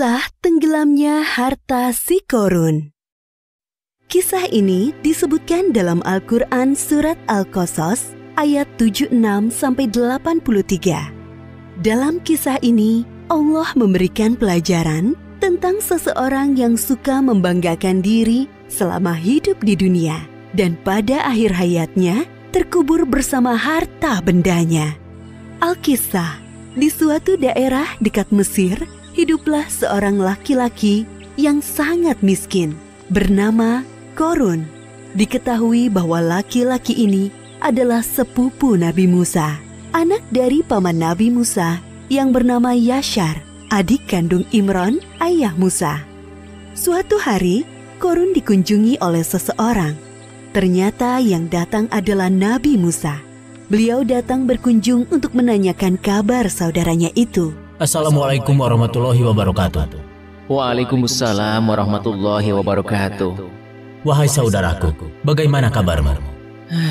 Kisah tenggelamnya harta si Qorun. Kisah ini disebutkan dalam Al-Quran Surat Al-Qasas ayat 76-83. Dalam kisah ini, Allah memberikan pelajaran tentang seseorang yang suka membanggakan diri selama hidup di dunia dan pada akhir hayatnya terkubur bersama harta bendanya. Al-Kisah, di suatu daerah dekat Mesir, hiduplah seorang laki-laki yang sangat miskin bernama Qorun. Diketahui bahwa laki-laki ini adalah sepupu Nabi Musa, anak dari paman Nabi Musa yang bernama Yashar, adik kandung Imran, ayah Musa. Suatu hari, Qorun dikunjungi oleh seseorang. Ternyata yang datang adalah Nabi Musa. Beliau datang berkunjung untuk menanyakan kabar saudaranya itu. Assalamualaikum warahmatullahi wabarakatuh. Waalaikumsalam warahmatullahi wabarakatuh. Wahai saudaraku, bagaimana kabarmu?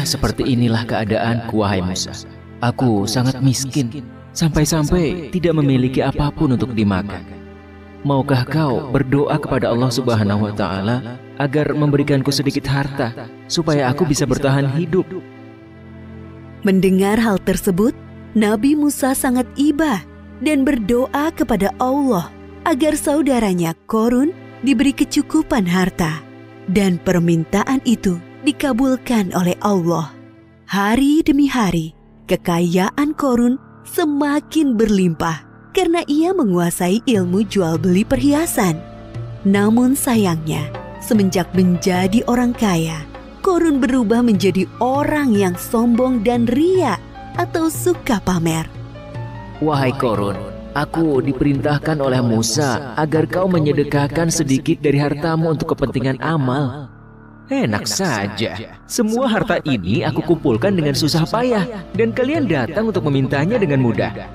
Seperti inilah keadaanku, wahai Musa. Aku sangat miskin, sampai-sampai tidak memiliki apapun untuk dimakan. Maukah kau berdoa kepada Allah Subhanahu wa Ta'ala agar memberikanku sedikit harta, supaya aku bisa bertahan hidup? Mendengar hal tersebut, Nabi Musa sangat iba dan berdoa kepada Allah agar saudaranya Qorun diberi kecukupan harta. Dan permintaan itu dikabulkan oleh Allah. Hari demi hari, kekayaan Qorun semakin berlimpah karena ia menguasai ilmu jual beli perhiasan. Namun sayangnya, semenjak menjadi orang kaya, Qorun berubah menjadi orang yang sombong dan ria atau suka pamer. Wahai Qorun, aku diperintahkan oleh Musa agar kau menyedekahkan sedikit dari hartamu untuk kepentingan amal. Enak saja, semua harta ini aku kumpulkan dengan susah payah, dan kalian datang untuk memintanya dengan mudah.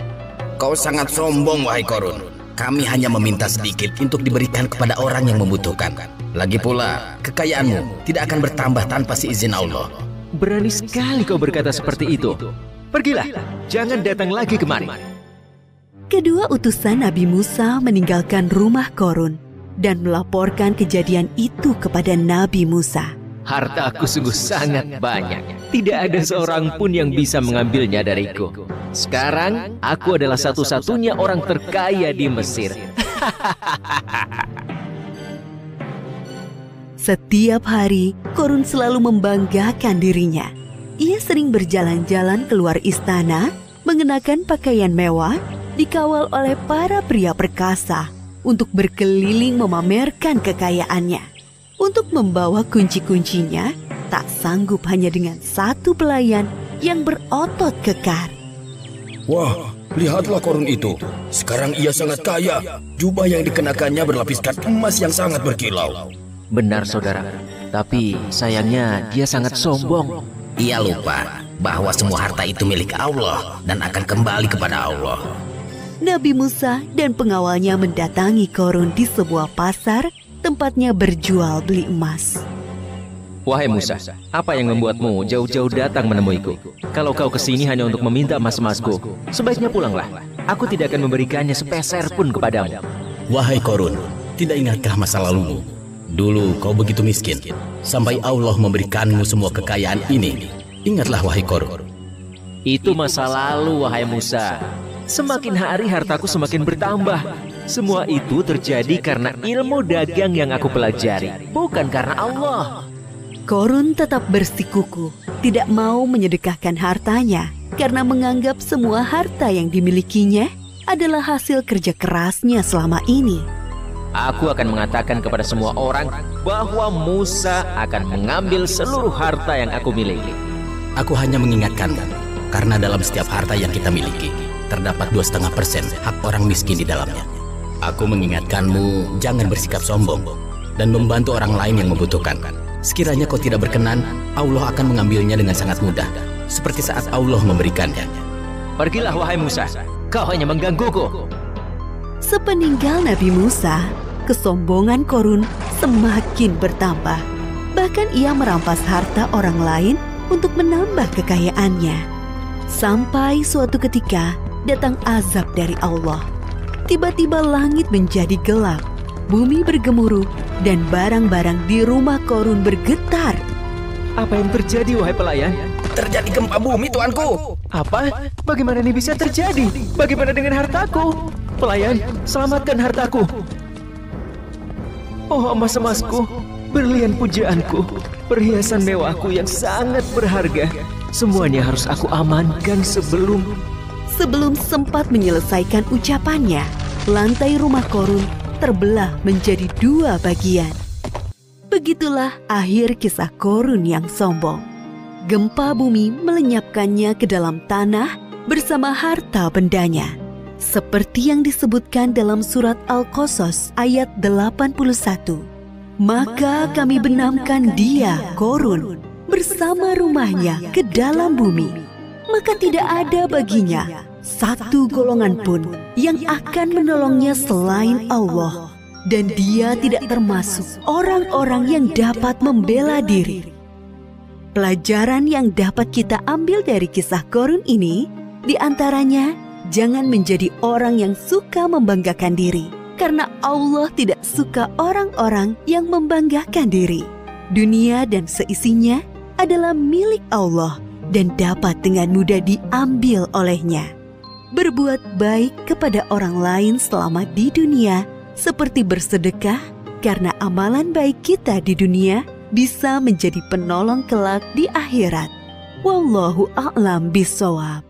Kau sangat sombong, wahai Qorun. Kami hanya meminta sedikit untuk diberikan kepada orang yang membutuhkan. Lagi pula, kekayaanmu tidak akan bertambah tanpa seizin Allah. Berani sekali kau berkata seperti itu. Pergilah, jangan datang lagi kemari. Kedua utusan Nabi Musa meninggalkan rumah Qorun dan melaporkan kejadian itu kepada Nabi Musa. Hartaku sungguh sangat banyak. Tidak ada seorang pun yang bisa mengambilnya dariku. Sekarang, aku adalah satu-satunya orang terkaya di Mesir. Setiap hari, Qorun selalu membanggakan dirinya. Ia sering berjalan-jalan keluar istana, mengenakan pakaian mewah, dikawal oleh para pria perkasa untuk berkeliling memamerkan kekayaannya. Untuk membawa kunci-kuncinya, tak sanggup hanya dengan satu pelayan yang berotot kekar. Wah, lihatlah Qorun itu. Sekarang ia sangat kaya. Jubah yang dikenakannya berlapiskan emas yang sangat berkilau. Benar, saudara. Tapi sayangnya dia sangat sombong. Ia lupa bahwa semua harta itu milik Allah dan akan kembali kepada Allah. Nabi Musa dan pengawalnya mendatangi Qorun di sebuah pasar tempatnya berjual beli emas. Wahai Musa, apa yang membuatmu jauh-jauh datang menemuiku? Kalau kau kesini hanya untuk meminta emas-emasku, sebaiknya pulanglah. Aku tidak akan memberikannya sepeser pun kepadamu. Wahai Qorun, tidak ingatkah masa lalumu? Dulu kau begitu miskin, sampai Allah memberikanmu semua kekayaan ini. Ingatlah, wahai Qorun. Itu masa lalu, wahai Musa. Semakin hari hartaku semakin bertambah. Semua itu terjadi karena ilmu dagang yang aku pelajari, bukan karena Allah. Qorun tetap bersikukuh, tidak mau menyedekahkan hartanya karena menganggap semua harta yang dimilikinya adalah hasil kerja kerasnya selama ini. Aku akan mengatakan kepada semua orang bahwa Musa akan mengambil seluruh harta yang aku miliki. Aku hanya mengingatkanmu, karena dalam setiap harta yang kita miliki, terdapat 2,5% hak orang miskin di dalamnya. Aku mengingatkanmu, jangan bersikap sombong dan membantu orang lain yang membutuhkan. Sekiranya kau tidak berkenan, Allah akan mengambilnya dengan sangat mudah, seperti saat Allah memberikannya. Pergilah, wahai Musa, kau hanya menggangguku. Sepeninggal Nabi Musa, kesombongan Qorun semakin bertambah. Bahkan ia merampas harta orang lain untuk menambah kekayaannya. Sampai suatu ketika datang azab dari Allah. tiba-tiba langit menjadi gelap, bumi bergemuruh, dan barang-barang di rumah Korun bergetar. Apa yang terjadi, wahai pelayan? Terjadi gempa bumi, tuanku. Apa? Bagaimana ini bisa terjadi? Bagaimana dengan hartaku? Pelayan, selamatkan hartaku. Oh, emas-emasku, berlian pujaanku, perhiasan mewahku yang sangat berharga. Semuanya harus aku amankan sebelum Sempat menyelesaikan ucapannya, lantai rumah Korun terbelah menjadi 2 bagian. Begitulah akhir kisah Korun yang sombong. Gempa bumi melenyapkannya ke dalam tanah bersama harta bendanya. Seperti yang disebutkan dalam surat Al-Qasas ayat 81. Maka kami benamkan dia, Korun, bersama rumahnya ke dalam bumi. Maka tidak ada baginya satu golongan pun yang akan menolongnya selain Allah. Dan dia tidak termasuk orang-orang yang dapat membela diri. Pelajaran yang dapat kita ambil dari kisah Korun ini, diantaranya, jangan menjadi orang yang suka membanggakan diri. Karena Allah tidak suka orang-orang yang membanggakan diri. Dunia dan seisinya adalah milik Allah dan dapat dengan mudah diambil olehnya. Berbuat baik kepada orang lain selama di dunia, seperti bersedekah, karena amalan baik kita di dunia bisa menjadi penolong kelak di akhirat. Wallahu a'lam bishawab.